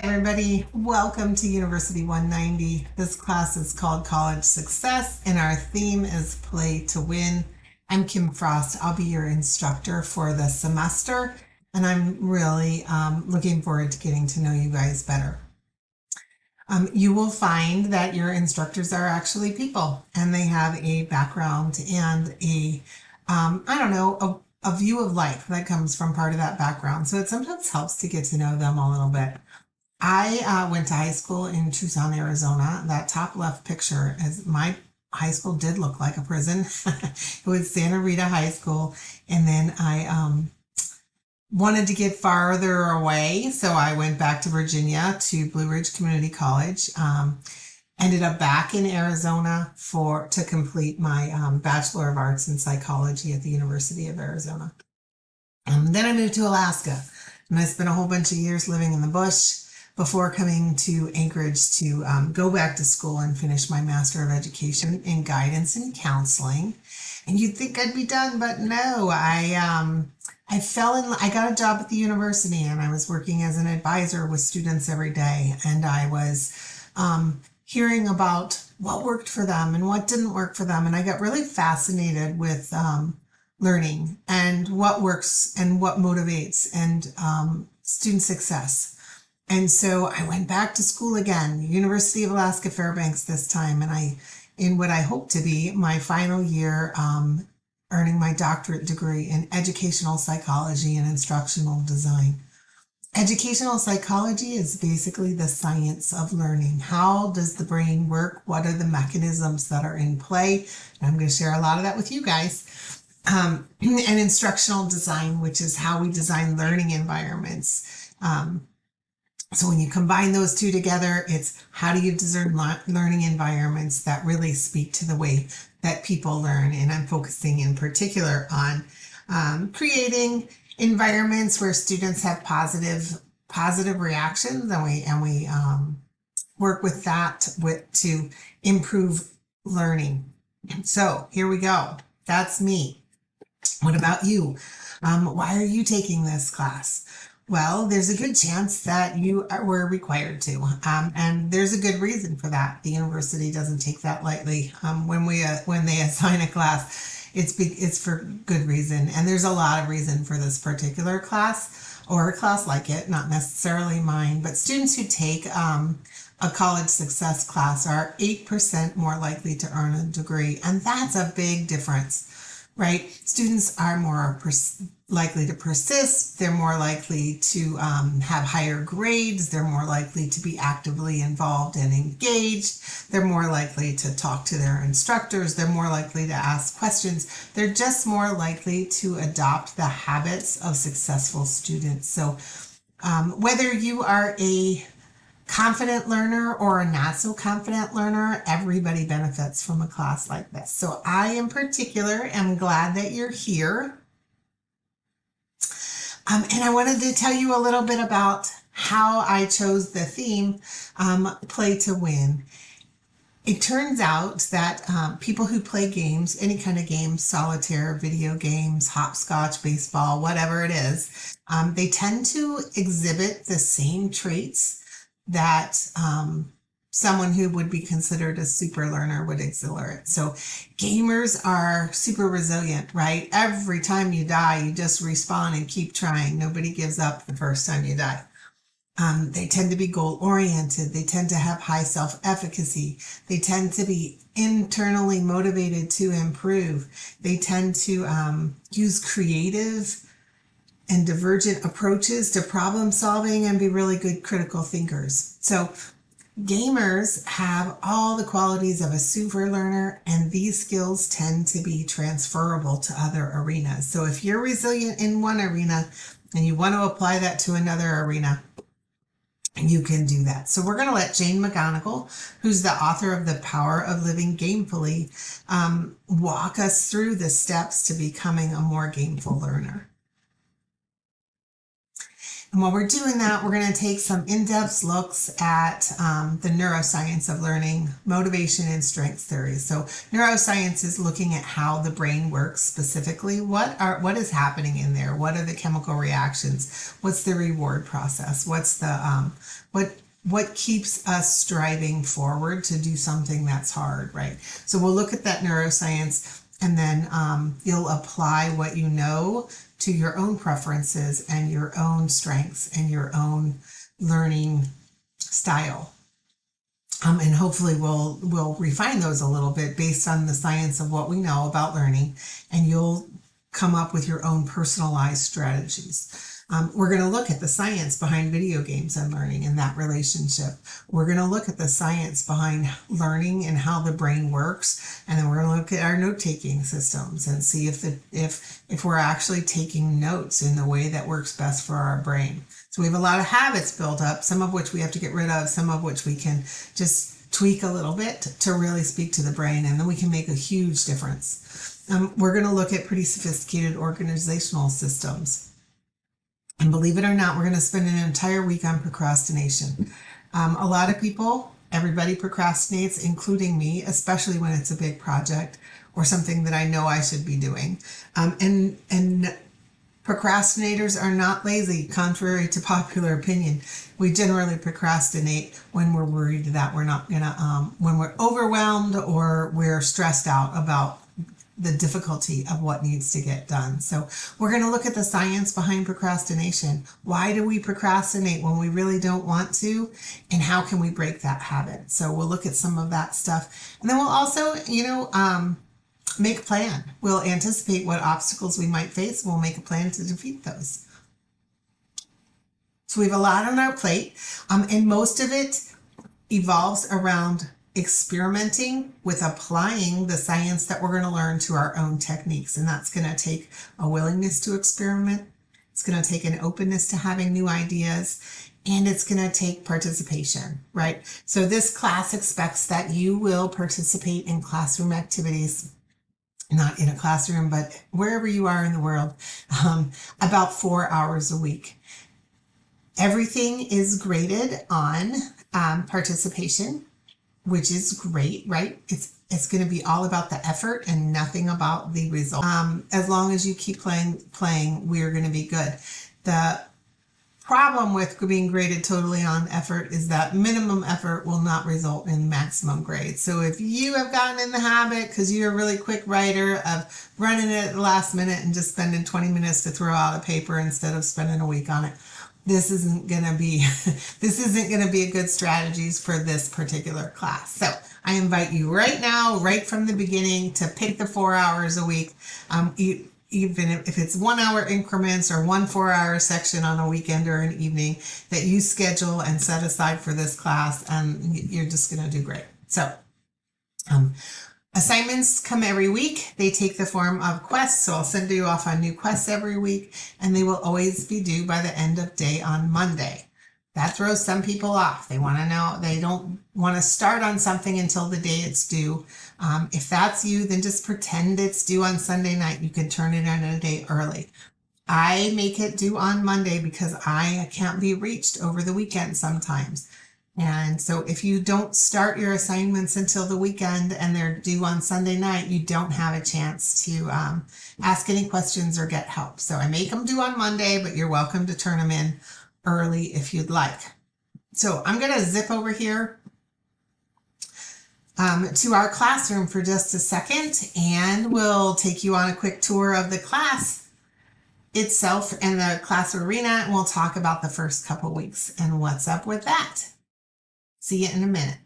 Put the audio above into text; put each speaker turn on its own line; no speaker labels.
Everybody, welcome to University 190. This class is called College Success, and our theme is Play to Win. I'm Kim Frost. I'll be your instructor for the semester, and I'm really looking forward to getting to know you guys better. You will find that your instructors are actually people, and they have a background and I don't know, a view of life that comes from part of that background. So it sometimes helps to get to know them a little bit. I went to high school in Tucson, Arizona. That top left picture is my high school did look like a prison. It was Santa Rita High School. And then I wanted to get farther away. So I went back to Virginia to Blue Ridge Community College. Ended up back in Arizona to complete my Bachelor of Arts in Psychology at the University of Arizona. Then I moved to Alaska, and I spent a whole bunch of years living in the bush before coming to Anchorage to go back to school and finish my Master of Education in Guidance and Counseling. And you'd think I'd be done, but no, I got a job at the university, and I was working as an advisor with students every day, and I was hearing about what worked for them and what didn't work for them, and I got really fascinated with learning and what works and what motivates and student success. And so I went back to school again, University of Alaska Fairbanks this time, and in what I hope to be my final year, earning my doctorate degree in educational psychology and instructional design. Educational psychology is basically the science of learning. How does the brain work? What are the mechanisms that are in play? And I'm going to share a lot of that with you guys. And instructional design, which is how we design learning environments. So when you combine those two together, it's how do you design learning environments that really speak to the way that people learn. And I'm focusing in particular on creating environments where students have positive reactions, and we work with that to improve learning. So here we go. That's me. What about you? Why are you taking this class? Well, there's a good chance that you were required to, and there's a good reason for that. The university doesn't take that lightly. When they assign a class, it's for good reason, and there's a lot of reason for this particular class or a class like it, not necessarily mine, but students who take a college success class are 8% more likely to earn a degree, and that's a big difference. Right? Students are more likely to persist. They're more likely to have higher grades. They're more likely to be actively involved and engaged. They're more likely to talk to their instructors. They're more likely to ask questions. They're just more likely to adopt the habits of successful students. So whether you are a confident learner or a not so confident learner, everybody benefits from a class like this. So I in particular am glad that you're here. And I wanted to tell you a little bit about how I chose the theme, Play to Win. It turns out that people who play games, any kind of games, solitaire, video games, hopscotch, baseball, whatever it is, they tend to exhibit the same traits that someone who would be considered a super learner would exhibit. So gamers are super resilient, right? Every time you die, you just respawn and keep trying. Nobody gives up the first time you die. They tend to be goal-oriented. They tend to have high self-efficacy. They tend to be internally motivated to improve. They tend to use creative and divergent approaches to problem solving and be really good critical thinkers. So gamers have all the qualities of a super learner, and these skills tend to be transferable to other arenas. So if you're resilient in one arena and you want to apply that to another arena, you can do that. So we're going to let Jane McGonigal, who's the author of The Power of Living Gamefully, walk us through the steps to becoming a more gameful learner. And while we're doing that, we're going to take some in-depth looks at the neuroscience of learning, motivation, and strength theory. So neuroscience is looking at how the brain works specifically. What is happening in there? What are the chemical reactions? What's the reward process? What's the what keeps us striving forward to do something that's hard, right? So we'll look at that neuroscience, and then you'll apply what you know to your own preferences and your own strengths and your own learning style. And hopefully we'll refine those a little bit based on the science of what we know about learning, and you'll come up with your own personalized strategies. We're going to look at the science behind video games and learning and that relationship. We're going to look at the science behind learning and how the brain works. And then we're going to look at our note-taking systems and see if we're actually taking notes in the way that works best for our brain. So we have a lot of habits built up, some of which we have to get rid of, some of which we can just tweak a little bit to really speak to the brain, and then we can make a huge difference. We're going to look at pretty sophisticated organizational systems. And believe it or not, we're going to spend an entire week on procrastination. A lot of people, everybody procrastinates, including me, especially when it's a big project or something that I know I should be doing. And procrastinators are not lazy, contrary to popular opinion. We generally procrastinate when we're worried that we're not going to, when we're overwhelmed or we're stressed out about the difficulty of what needs to get done. So we're going to look at the science behind procrastination. Why do we procrastinate when we really don't want to? And how can we break that habit? So we'll look at some of that stuff. And then we'll also, make a plan. We'll anticipate what obstacles we might face. We'll make a plan to defeat those. So we have a lot on our plate, and most of it evolves around experimenting with applying the science that we're going to learn to our own techniques. And that's going to take a willingness to experiment. It's going to take an openness to having new ideas, and it's going to take participation, right? So this class expects that you will participate in classroom activities, not in a classroom, but wherever you are in the world, about 4 hours a week. Everything is graded on participation, which is great, right? It's going to be all about the effort and nothing about the result. As long as you keep playing, we're going to be good. The problem with being graded totally on effort is that minimum effort will not result in maximum grade. So if you have gotten in the habit, because you're a really quick writer, of running it at the last minute and just spending 20 minutes to throw out a paper instead of spending a week on it, this isn't going to be a good strategies for this particular class. So I invite you right now, right from the beginning, to pick the 4 hours a week. Even if it's 1 hour increments or 1 4-hour section on a weekend or an evening that you schedule and set aside for this class, and you're just going to do great. So assignments come every week. They take the form of quests. So I'll send you off on new quests every week, and they will always be due by the end of day on Monday. That throws some people off. They want to know, they don't want to start on something until the day it's due. If that's you, then just pretend it's due on Sunday night. You can turn it in a day early. I make it due on Monday because I can't be reached over the weekend sometimes. And so if you don't start your assignments until the weekend and they're due on Sunday night, you don't have a chance to ask any questions or get help. So I make them due on Monday, but you're welcome to turn them in early if you'd like. So I'm going to zip over here to our classroom for just a second, and we'll take you on a quick tour of the class itself and the class arena, and we'll talk about the first couple weeks and what's up with that. See you in a minute.